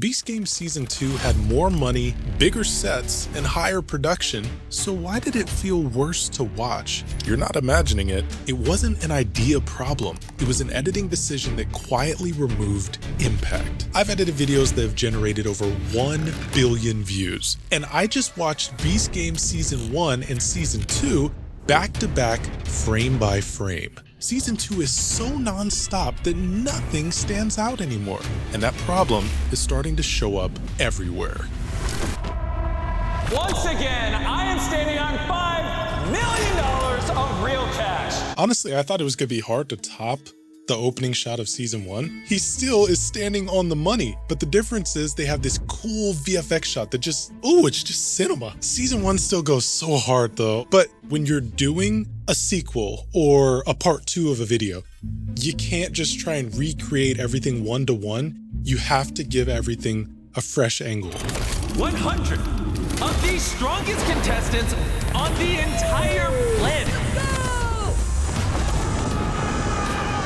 Beast Games Season 2 had more money, bigger sets, and higher production, so why did it feel worse to watch? You're not imagining it. It wasn't an idea problem. It was an editing decision that quietly removed impact. I've edited videos that have generated over 1 billion views, and I just watched Beast Games Season 1 and Season 2 back to back, frame by frame. Season 2 is so non-stop that nothing stands out anymore, and that problem is starting to show up everywhere. Once again, I am standing on $5 million of real cash. Honestly, I thought it was going to be hard to top the opening shot of Season 1. He still is standing on the money, but the difference is they have this cool VFX shot that just, ooh, it's just cinema. Season 1 still goes so hard though, but when you're doing a sequel or a part 2 of a video, you can't just try and recreate everything one-to-one. You have to give everything a fresh angle. 100 of the strongest contestants on the entire planet.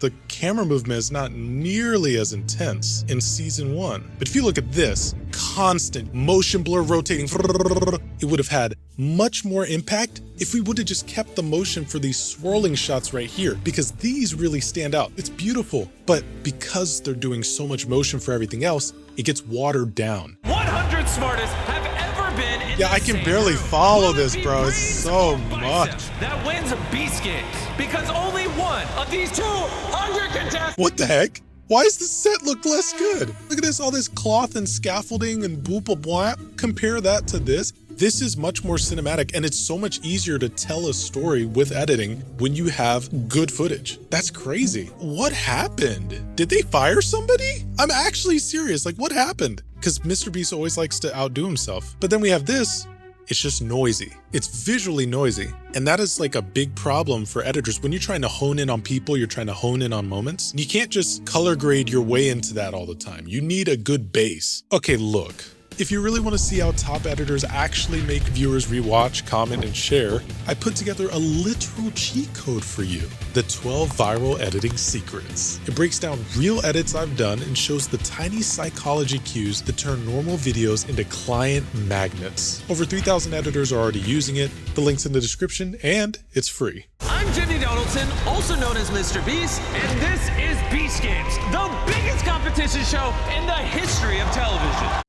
The camera movement is not nearly as intense in Season 1. But if you look at this, constant motion blur rotating, it would have had much more impact if we would have just kept the motion for these swirling shots right here, because these really stand out. It's beautiful, but because they're doing so much motion for everything else, it gets watered down. 100 smartest have ever been in Yeah, I can barely follow this, bro. It's so much. That wins Beast Games, because only one of these 200 contestants. What the heck? Why does the set look less good? Look at this, all this cloth and scaffolding and boop blah blah. Compare that to this. This is much more cinematic, and it's so much easier to tell a story with editing when you have good footage. That's crazy. What happened? Did they fire somebody? I'm actually serious. Like, what happened? Because MrBeast always likes to outdo himself. But then we have this. It's just noisy. It's visually noisy. And that is like a big problem for editors. When you're trying to hone in on people, you're trying to hone in on moments. You can't just color grade your way into that all the time. You need a good base. Okay, look. If you really want to see how top editors actually make viewers rewatch, comment, and share, I put together a literal cheat code for you. The 12 viral editing secrets. It breaks down real edits I've done and shows the tiny psychology cues that turn normal videos into client magnets. Over 3,000 editors are already using it. The link's in the description, and it's free. I'm Jimmy Donaldson, also known as MrBeast, and this is Beast Games, the biggest competition show in the history of television.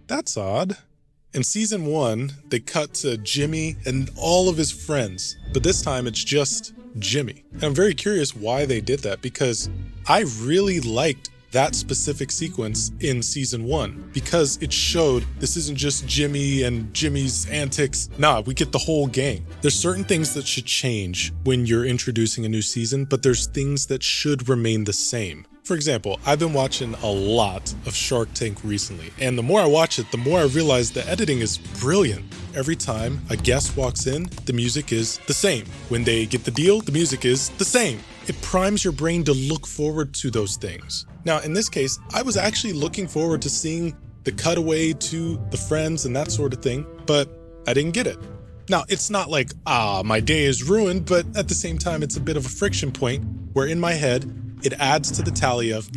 That's odd. In Season 1, they cut to Jimmy and all of his friends, but this time it's just Jimmy. And I'm very curious why they did that, because I really liked that specific sequence in Season 1 because it showed this isn't just Jimmy and Jimmy's antics. Nah, we get the whole gang. There's certain things that should change when you're introducing a new season, but there's things that should remain the same. For example, I've been watching a lot of Shark Tank recently, and the more I watch it, the more I realize the editing is brilliant. Every time a guest walks in, the music is the same. When they get the deal, the music is the same. It primes your brain to look forward to those things. Now, in this case, I was actually looking forward to seeing the cutaway to the friends and that sort of thing, but I didn't get it. Now, it's not like, my day is ruined, but at the same time, it's a bit of a friction point where in my head, it adds to the tally of,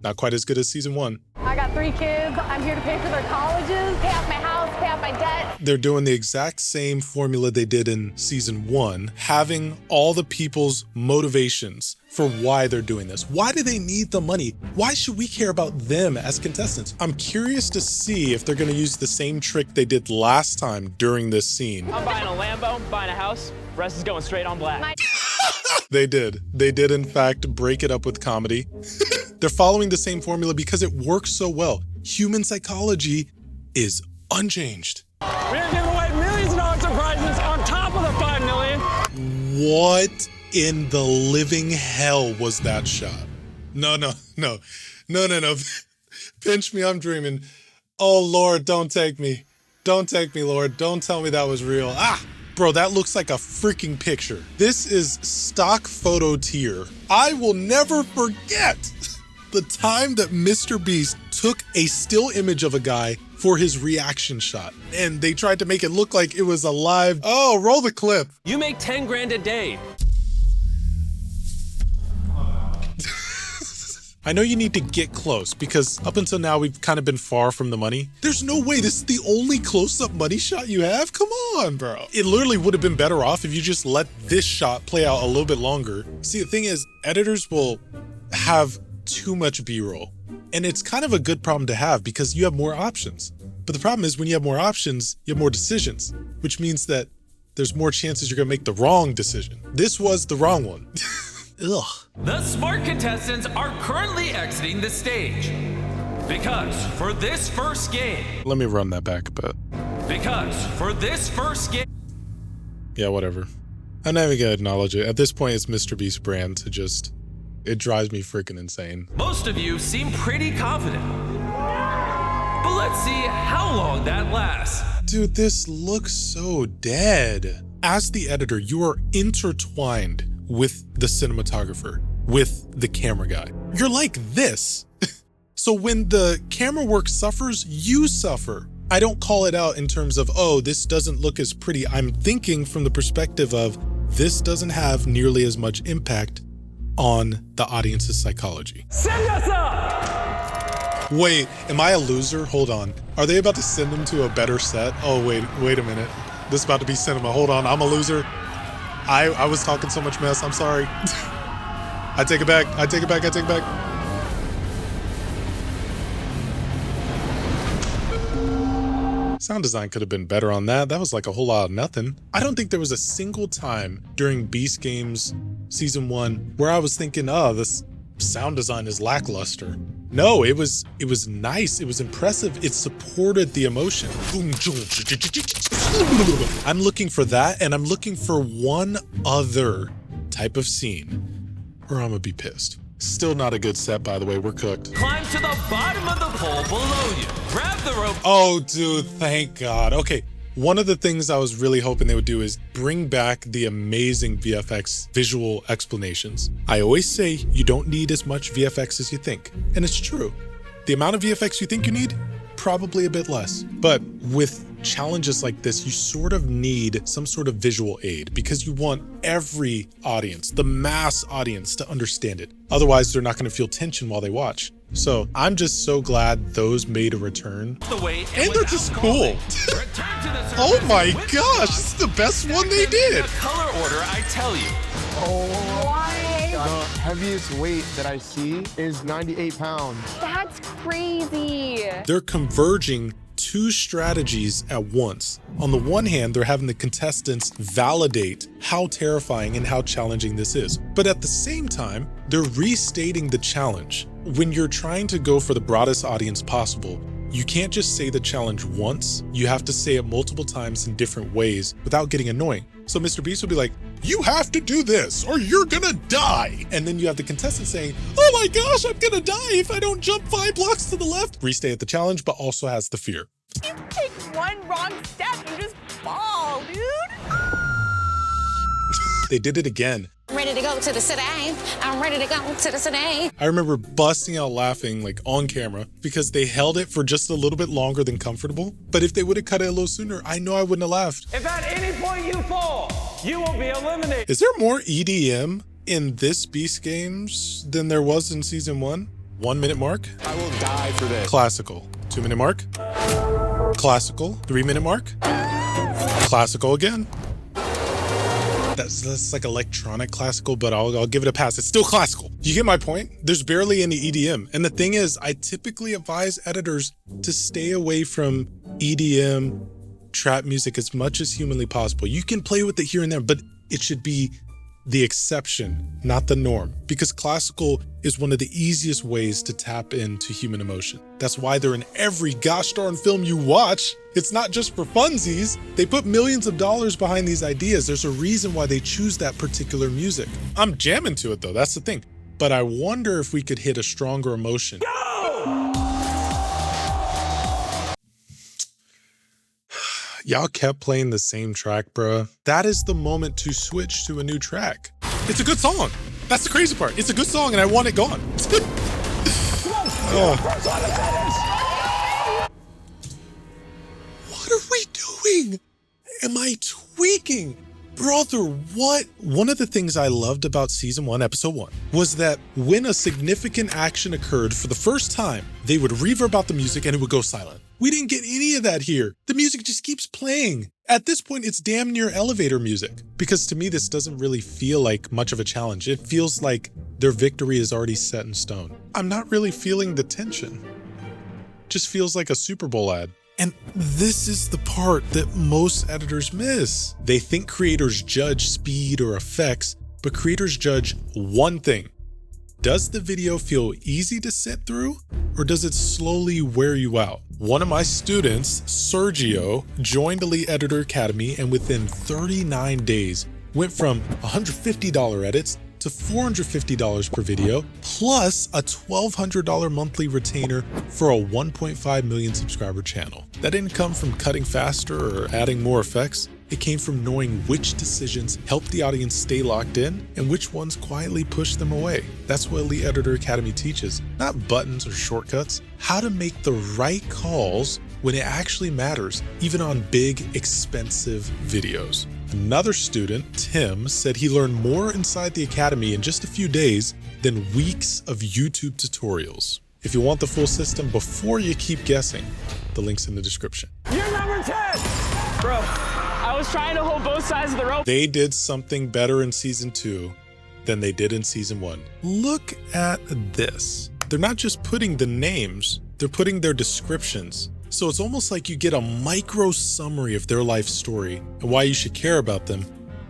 not quite as good as Season 1. I got 3 kids. I'm here to pay for their colleges, pay off my house, pay off my debt. They're doing the exact same formula they did in Season 1, having all the people's motivations for why they're doing this. Why do they need the money? Why should we care about them as contestants? I'm curious to see if they're going to use the same trick they did last time during this scene. I'm buying a Lambo, buying a house, rest is going straight on black. They did. They did, in fact, break it up with comedy. They're following the same formula because it works so well. Human psychology is unchanged. We're giving away millions of dollars of prizes on top of the $5 million. What in the living hell was that shot? No. Pinch me, I'm dreaming. Oh, Lord, don't take me. Don't take me, Lord. Don't tell me that was real. Bro, that looks like a freaking picture. This is stock photo tier. I will never forget the time that MrBeast took a still image of a guy for his reaction shot. And they tried to make it look like it was a live, oh, roll the clip. You make 10 grand a day. I know you need to get close because up until now, we've kind of been far from the money. There's no way this is the only close-up money shot you have. Come on, bro. It literally would have been better off if you just let this shot play out a little bit longer. See, the thing is, editors will have too much B-roll. And it's kind of a good problem to have because you have more options. But the problem is when you have more options, you have more decisions, which means that there's more chances you're gonna make the wrong decision. This was the wrong one. Ugh. The smart contestants are currently exiting the stage. Because for this first game... Let me run that back a bit. Because for this first game... Yeah, whatever. I'm not even gonna acknowledge it. At this point, it's MrBeast brand to just... It drives me freaking insane. Most of you seem pretty confident. But let's see how long that lasts. Dude, this looks so dead. As the editor, you are intertwined with the cinematographer, with the camera guy. You're like this. So when the camera work suffers, you suffer. I don't call it out in terms of, oh, this doesn't look as pretty. I'm thinking from the perspective of this doesn't have nearly as much impact on the audience's psychology. Send us up! Wait, am I a loser? Hold on. Are they about to send him to a better set? Oh, wait a minute. This is about to be cinema. Hold on, I'm a loser. I was talking so much mess, I'm sorry. I take it back, I take it back, I take it back. Sound design could have been better on that. That was like a whole lot of nothing. I don't think there was a single time during Beast Games Season 1 where I was thinking, oh, this sound design is lackluster. No, it was nice, it was impressive, it supported the emotion. I'm looking for that, and I'm looking for one other type of scene, or I'm gonna be pissed. Still not a good set, by the way, we're cooked. Climb to the bottom of the pole below you. Grab the rope. Oh, dude, thank God. Okay, one of the things I was really hoping they would do is bring back the amazing VFX visual explanations. I always say you don't need as much VFX as you think, and it's true. The amount of VFX you think you need, probably a bit less. But with challenges like this, you sort of need some sort of visual aid because you want every audience, the mass audience, to understand it. Otherwise, they're not going to feel tension while they watch. So I'm just so glad those made a return. And they're just cool. Oh my gosh, this is the best one they did. The color order, I tell you. The heaviest weight that I see is 98 pounds. That's crazy. They're converging two strategies at once. On the one hand, they're having the contestants validate how terrifying and how challenging this is. But at the same time, they're restating the challenge. When you're trying to go for the broadest audience possible, you can't just say the challenge once. You have to say it multiple times in different ways without getting annoying. So MrBeast will be like, you have to do this or you're gonna die. And then you have the contestant saying, oh my gosh, I'm gonna die if I don't jump 5 blocks to the left. Restate at the challenge, but also has the fear. You take one wrong step and just fall, dude. They did it again. Ready to go to the city. I'm ready to go to the city. I remember busting out laughing like on camera because they held it for just a little bit longer than comfortable. But if they would have cut it a little sooner, I know I wouldn't have laughed. If at any point you fall, you will be eliminated. Is there more EDM in this Beast Games than there was in Season 1? 1 minute mark? I will die for this. Classical. 2 minute mark? Classical. 3 minute mark? Classical again. That's like electronic classical, but I'll give it a pass. It's still classical. You get my point? There's barely any EDM. And the thing is, I typically advise editors to stay away from EDM, trap music as much as humanly possible. You can play with it here and there, but it should be the exception, not the norm, because classical is one of the easiest ways to tap into human emotion. That's why they're in every gosh darn film you watch. It's not just for funsies. They put millions of dollars behind these ideas. There's a reason why they choose that particular music. I'm jamming to it though, that's the thing. But I wonder if we could hit a stronger emotion. Y'all kept playing the same track, bruh. That is the moment to switch to a new track. It's a good song. That's the crazy part. It's a good song and I want it gone. Oh. What are we doing? Am I tweaking? Brother, what? One of the things I loved about season 1, episode 1, was that when a significant action occurred for the first time, they would reverb out the music and it would go silent. We didn't get any of that here. The music just keeps playing. At this point, it's damn near elevator music. Because to me, this doesn't really feel like much of a challenge. It feels like their victory is already set in stone. I'm not really feeling the tension. Just feels like a Super Bowl ad. And this is the part that most editors miss. They think creators judge speed or effects, but creators judge one thing. Does the video feel easy to sit through, or does it slowly wear you out? One of my students, Sergio, joined Elite Editor Academy and within 39 days went from $150 edits to $450 per video, plus a $1,200 monthly retainer for a 1.5 million subscriber channel. That didn't come from cutting faster or adding more effects. It came from knowing which decisions help the audience stay locked in and which ones quietly push them away. That's what Elite Editor Academy teaches, not buttons or shortcuts. How to make the right calls when it actually matters, even on big, expensive videos. Another student, Tim, said he learned more inside the academy in just a few days than weeks of YouTube tutorials. If you want the full system before you keep guessing, the link's in the description. You're number 10! Bro, I was trying to hold both sides of the rope. They did something better in season 2 than they did in season 1. Look at this. They're not just putting the names, they're putting their descriptions. So it's almost like you get a micro summary of their life story and why you should care about them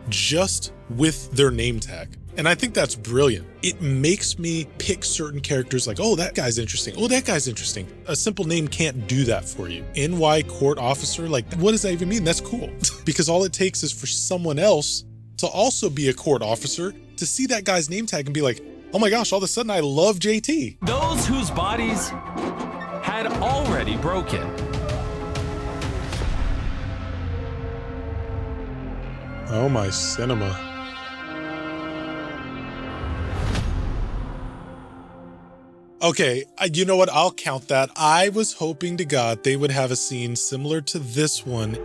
just with their name tag. And I think that's brilliant. It makes me pick certain characters like, oh, that guy's interesting. Oh, that guy's interesting. A simple name can't do that for you. NY court officer, like, what does that even mean? That's cool. Because all it takes is for someone else to also be a court officer to see that guy's name tag and be like, oh my gosh, all of a sudden I love JT. Those whose bodies had already broken. Oh my cinema. Okay, you know what? I'll count that. I was hoping to God they would have a scene similar to this one.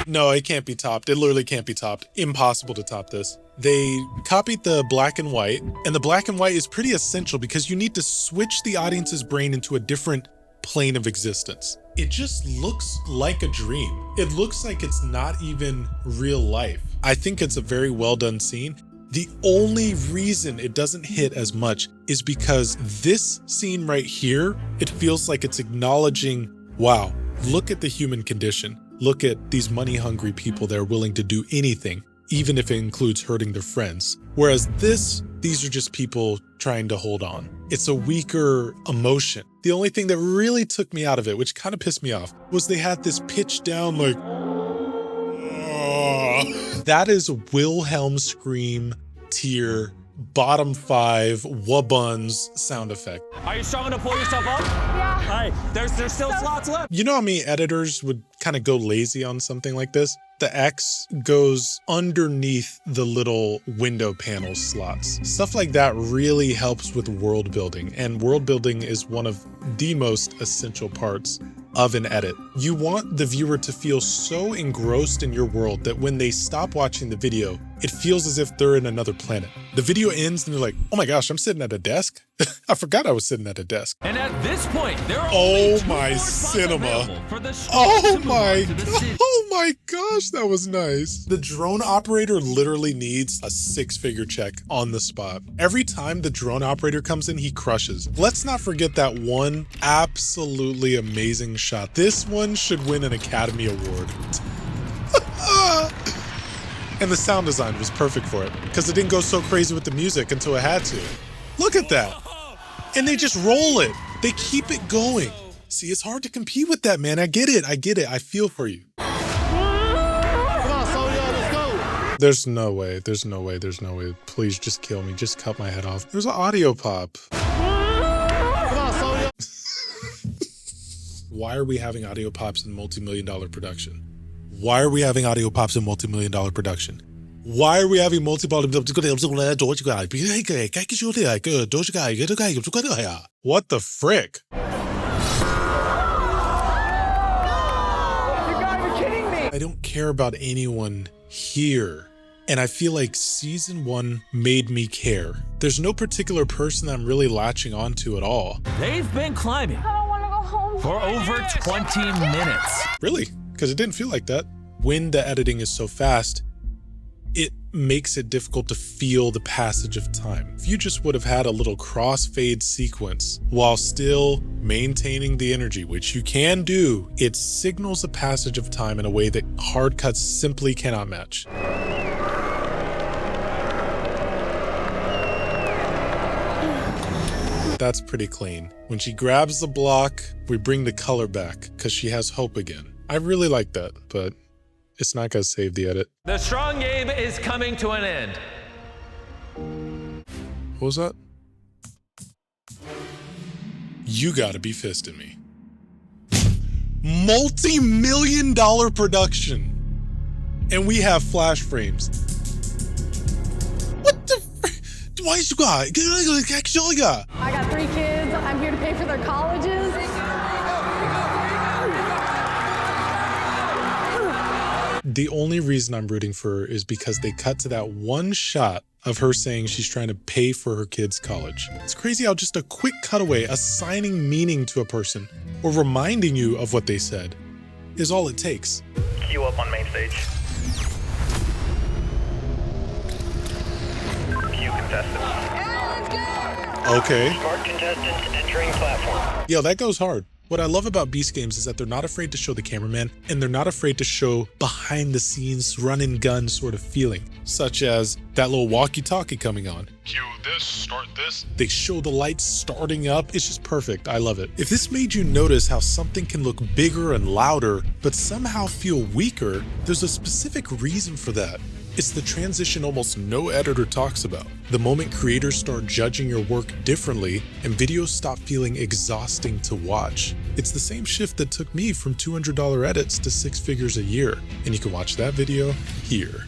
No, it can't be topped. It literally can't be topped. Impossible to top this. They copied the black and white, and the black and white is pretty essential because you need to switch the audience's brain into a different plane of existence. It just looks like a dream. It looks like it's not even real life. I think it's a very well done scene. The only reason it doesn't hit as much is because this scene right here, it feels like it's acknowledging, wow, look at the human condition. Look at these money-hungry people that are willing to do anything, even if it includes hurting their friends. Whereas these are just people trying to hold on. It's a weaker emotion. The only thing that really took me out of it, which kind of pissed me off, was they had this pitch down like, that is Wilhelm scream tier bottom 5 wabuns sound effect. Are you strong enough to pull yourself up? Yeah. Hey, there's still slots left. You know how many editors would kind of go lazy on something like this? The X goes underneath the little window panel slots. Stuff like that really helps with world building, and world building is one of the most essential parts of an edit. You want the viewer to feel so engrossed in your world that when they stop watching the video, it feels as if they're in another planet. The video ends and they're like, oh my gosh, I'm sitting at a desk? I forgot I was sitting at a desk. And at this point, there are Oh only 2 my more spots cinema. available for the show Oh to move my on to the city. oh my gosh, that was nice. The drone operator literally needs a 6-figure check on the spot. Every time the drone operator comes in, he crushes. Let's not forget that one absolutely amazing shot. This one should win an Academy Award. And the sound design was perfect for it because it didn't go so crazy with the music until it had to. Look at that. And they just roll it. They keep it going. See, it's hard to compete with that, man. I get it. I feel for you. Come on, Sonia, let's go. There's no way. Please just kill me. Just cut my head off. There's an audio pop. Come on, Sonia. Why are we having audio pops in multi-million-dollar production? Why are we having audio pops in multi-million-dollar production? Why are we having multiple? What the frick? You guys are kidding me. I don't care about anyone here. And I feel like season 1 made me care. There's no particular person that I'm really latching onto at all. They've been climbing I don't want to go home. for over 20 minutes. Really? Because it didn't feel like that. When the editing is so fast, it makes it difficult to feel the passage of time. If you just would have had a little crossfade sequence while still maintaining the energy, which you can do, it signals the passage of time in a way that hard cuts simply cannot match. That's pretty clean. When she grabs the block, we bring the color back because she has hope again. I really like that, but it's not gonna save the edit. The strong game is coming to an end. What was that? You gotta be fisting me. Multi-million-dollar production. And we have flash frames. What the why is you got? I got 3 kids. I'm here to pay for their colleges. The only reason I'm rooting for her is because they cut to that one shot of her saying she's trying to pay for her kids' college. It's crazy how just a quick cutaway assigning meaning to a person or reminding you of what they said is all it takes. Queue up on main stage. Queue contestants. Okay. Smart contestants entering platform. Yo, that goes hard. What I love about Beast Games is that they're not afraid to show the cameraman and they're not afraid to show behind the scenes run and gun sort of feeling, such as that little walkie-talkie coming on. Cue this, start this. They show the lights starting up. It's just perfect. I love it. If this made you notice how something can look bigger and louder, but somehow feel weaker, there's a specific reason for that. It's the transition almost no editor talks about. The moment creators start judging your work differently and videos stop feeling exhausting to watch. It's the same shift that took me from $200 edits to 6 figures a year. And you can watch that video here.